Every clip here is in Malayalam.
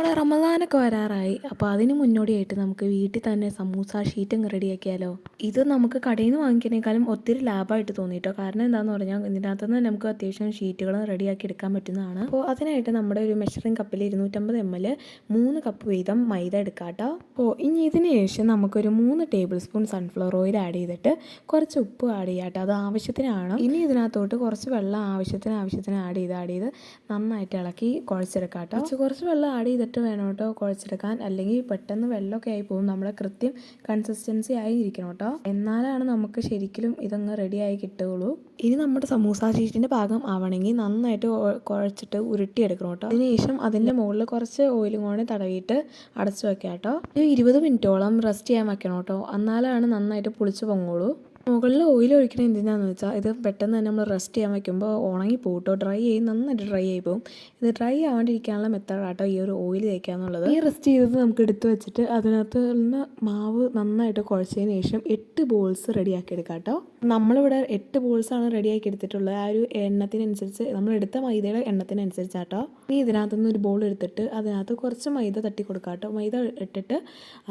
നമ്മുടെ റമദാനൊക്കെ വരാറായി. അപ്പോൾ അതിന് മുന്നോടിയായിട്ട് നമുക്ക് വീട്ടിൽ തന്നെ സമൂസ ഷീറ്റ് അങ്ങ് റെഡിയാക്കിയാലോ. ഇത് നമുക്ക് കടയിൽ നിന്ന് വാങ്ങിക്കുന്നതിനേക്കാളും ഒത്തിരി ലാഭമായിട്ട് തോന്നിയിട്ടോ. കാരണം എന്താണെന്ന് പറഞ്ഞാൽ ഇതിനകത്ത് നിന്ന് നമുക്ക് അത്യാവശ്യം ഷീറ്റുകൾ റെഡിയാക്കി എടുക്കാൻ പറ്റുന്നതാണ്. അപ്പോൾ അതിനായിട്ട് നമ്മുടെ ഒരു മെഷറിംഗ് കപ്പിൽ 250 ml 3 കപ്പ് വീതം മൈദ എടുക്കാം കേട്ടോ. അപ്പോൾ ഇനി ഇതിന് ശേഷം നമുക്കൊരു 3 table spoon sunflower oil add ചെയ്തിട്ട് കുറച്ച് ഉപ്പ് ആഡ് ചെയ്യാം കേട്ടോ. അത് ആവശ്യത്തിനാണ്. ഇനി ഇതിനകത്തോട്ട് കുറച്ച് വെള്ളം ആവശ്യത്തിന് ആഡ് ചെയ്ത് നന്നായിട്ട് ഇളക്കി കുഴച്ചെടുക്കാം കേട്ടോ. കുറച്ച് വെള്ളം ആഡ് ചെയ്തിട്ട് വേണം കേട്ടോ കുഴച്ചെടുക്കാൻ. അല്ലെങ്കിൽ പെട്ടെന്ന് വെള്ളമൊക്കെ ആയി പോകും. നമ്മളെ കൃത്യം കൺസിസ്റ്റൻസി ആയി ഇരിക്കണം കേട്ടോ. എന്നാലാണ് നമുക്ക് ശരിക്കും ഇതങ്ങ് റെഡിയായി കിട്ടുകയുള്ളൂ. ഇനി നമ്മുടെ സമൂസ ഷീറ്റിൻ്റെ പാകം ആവണമെങ്കിൽ നന്നായിട്ട് കുഴച്ചിട്ട് ഉരുട്ടിയെടുക്കണം കേട്ടോ. അതിനുശേഷം അതിൻ്റെ മുകളിൽ കുറച്ച് ഓയിലും കൂടെ തടവിയിട്ട് അടച്ചു വെക്കാം കേട്ടോ. ഒരു 20 മിനിറ്റോളം റെസ്റ്റ് ചെയ്യാൻ വെക്കണം കേട്ടോ. എന്നാലാണ് നന്നായിട്ട് പുളിച്ച് പൊങ്ങുള്ളൂ. മുകളിൽ ഓയിൽ ഒഴിക്കുന്നത് എന്തിനാണെന്ന് വെച്ചാൽ ഇത് പെട്ടെന്ന് തന്നെ നമ്മൾ റെസ്റ്റ് ചെയ്യാൻ വയ്ക്കുമ്പോൾ ഉണങ്ങി പോകും കേട്ടോ. നന്നായിട്ട് ഡ്രൈ ആയി പോകും. ഇത് ഡ്രൈ ആവാണ്ടിരിക്കാനുള്ള മെത്തേഡാട്ടോ ഈ ഒരു ഓയിൽ തേക്കുക എന്നുള്ളത്. ഈ റെസ്റ്റ് ചെയ്തത് നമുക്ക് എടുത്ത് വെച്ചിട്ട് അതിനകത്ത് നിന്ന് മാവ് നന്നായിട്ട് കുഴച്ചതിന് ശേഷം 8 ബോൾസ് റെഡിയാക്കി എടുക്കാം കേട്ടോ. നമ്മളിവിടെ 8 ബോൾസാണ് റെഡിയാക്കി എടുത്തിട്ടുള്ളത്. ആ ഒരു എണ്ണത്തിനനുസരിച്ച് നമ്മളെടുത്ത മൈദയുടെ എണ്ണത്തിനനുസരിച്ചാട്ടോ. ഇനി ഇതിനകത്തുനിന്ന് ഒരു ബോൾ എടുത്തിട്ട് അതിനകത്ത് കുറച്ച് മൈദ തട്ടി കൊടുക്കാം കേട്ടോ. മൈദ ഇട്ടിട്ട്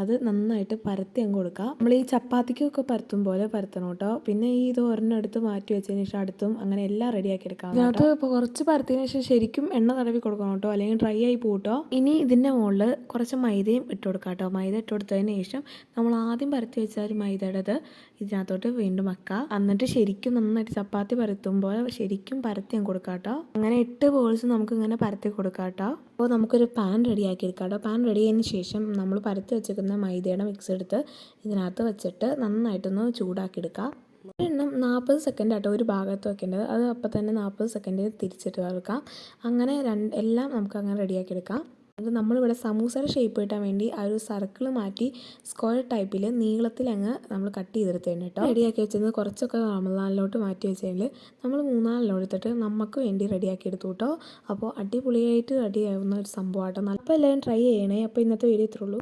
അത് നന്നായിട്ട് പരത്തി അങ്ങ് കൊടുക്കുക. നമ്മൾ ഈ ചപ്പാത്തിക്കൊക്കെ പരത്തും പോലെ പരത്തണം കേട്ടോ. പിന്നെ ഈ ഇത് ഒരെണ്ണം എടുത്ത് മാറ്റി വെച്ചതിന് ശേഷം അടുത്തും അങ്ങനെ എല്ലാം റെഡിയാക്കി എടുക്കാം. ഇതിനകത്ത് ഇപ്പോൾ കുറച്ച് പരത്തിയതിന് ശേഷം ശരിക്കും എണ്ണ തടവി കൊടുക്കണം കേട്ടോ. അല്ലെങ്കിൽ ഡ്രൈ ആയി പോകട്ടോ. ഇനി ഇതിൻ്റെ മുകളിൽ കുറച്ച് മൈദയും ഇട്ട് കൊടുക്കാം കേട്ടോ. മൈദ ഇട്ട് കൊടുത്തതിന് ശേഷം നമ്മൾ ആദ്യം പരത്തി വെച്ച ഒരു മൈദയുടേത് ഇതിനകത്തോട്ട് വീണ്ടും വെക്കുക. എന്നിട്ട് ശരിക്കും നന്നായിട്ട് ചപ്പാത്തി പരത്തുമ്പോൾ ശരിക്കും പരത്തി ഞാൻ കൊടുക്കാം കേട്ടോ. അങ്ങനെ 8 ബോൾസ് നമുക്ക് ഇങ്ങനെ പരത്തി കൊടുക്കാം കേട്ടോ. അപ്പോൾ നമുക്കൊരു പാൻ റെഡിയാക്കി എടുക്കാം കേട്ടോ. പാൻ റെഡി ആയതിന് ശേഷം നമ്മൾ പരത്തി വെച്ചിരിക്കുന്ന മൈദയുടെ മിക്സ് എടുത്ത് ഇതിനകത്ത് വെച്ചിട്ട് നന്നായിട്ടൊന്ന് ചൂടാക്കി എടുക്കുക. ഒരെണ്ണം 40 സെക്കൻഡ് ആട്ടോ ഒരു ഭാഗത്ത് വെക്കേണ്ടത്. അത് അപ്പം തന്നെ 40 സെക്കൻഡ് തിരിച്ചിട്ട് വെക്കാം. അങ്ങനെ എല്ലാം നമുക്ക് അങ്ങനെ റെഡിയാക്കി എടുക്കാം. അത് നമ്മളിവിടെ സമൂസയുടെ ഷേപ്പ് കിട്ടാൻ വേണ്ടി ആ ഒരു സർക്കിൾ മാറ്റി സ്ക്വയർ ടൈപ്പിൽ നീളത്തിൽ അങ്ങ് നമ്മൾ കട്ട് ചെയ്തെടുത്തതിന് കേട്ടോ. റെഡിയാക്കി വെച്ചത് കുറച്ചൊക്കെ റമദാനിലോട്ട് മാറ്റി വെച്ചതിൽ നമ്മൾ 3-4 എടുത്തിട്ട് നമുക്ക് വേണ്ടി റെഡിയാക്കി എടുത്തു കേട്ടോ. അപ്പോൾ അടിപൊളിയായിട്ട് റെഡിയാവുന്ന ഒരു സംഭവമാട്ടോ. അപ്പോൾ എല്ലാവരും ട്രൈ ചെയ്യണേ. അപ്പോൾ ഇന്നത്തെ വീഡിയോ ഇത്രയുള്ളൂ.